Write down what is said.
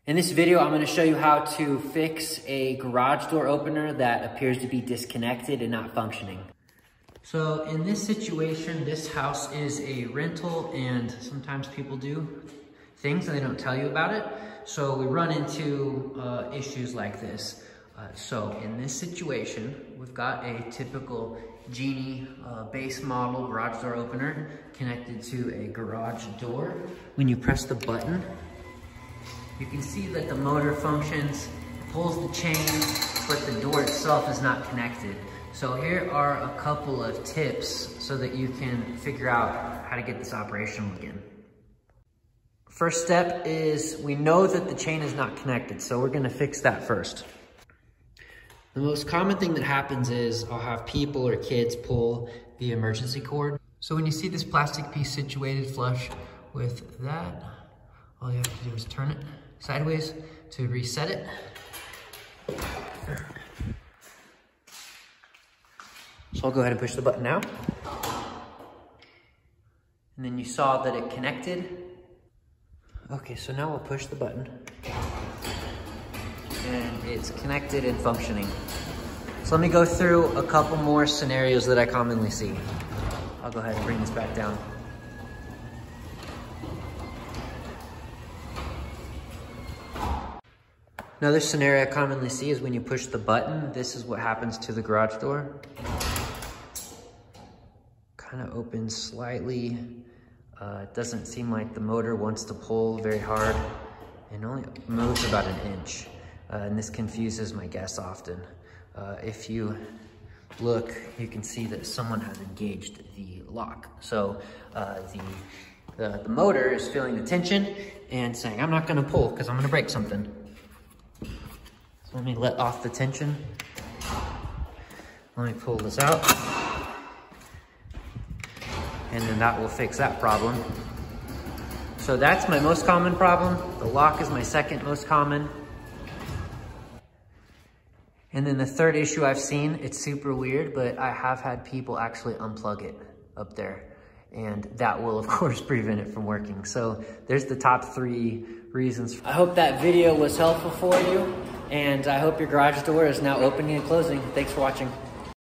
In this video, I'm going to show you how to fix a garage door opener that appears to be disconnected and not functioning. So in this situation, this house is a rental and sometimes people do things and they don't tell you about it. So we run into issues like this. So in this situation, we've got a typical Genie base model garage door opener connected to a garage door. When you press the button, you can see that the motor functions, pulls the chain, but the door itself is not connected. So here are a couple of tips so that you can figure out how to get this operational again. First step is we know that the chain is not connected, so we're gonna fix that first. The most common thing that happens is I'll have people or kids pull the emergency cord. So when you see this plastic piece situated flush with that, all you have to do is turn it sideways to reset it. So I'll go ahead and push the button now. And then you saw that it connected. Okay, so now we'll push the button. And it's connected and functioning. So let me go through a couple more scenarios that I commonly see. I'll go ahead and bring this back down. Another scenario I commonly see is when you push the button, this is what happens to the garage door. Kind of opens slightly. It doesn't seem like the motor wants to pull very hard and only moves about an inch. And this confuses my guests often. If you look, you can see that someone has engaged the lock. So the motor is feeling the tension and saying, I'm not gonna pull because I'm gonna break something. So let me let off the tension. Let me pull this out. And then that will fix that problem. So that's my most common problem. The lock is my second most common. And then the third issue I've seen, it's super weird, but I have had people actually unplug it up there. And that will, of course, prevent it from working. So there's the top 3 reasons. I hope that video was helpful for you. And I hope your garage door is now opening and closing. Thanks for watching.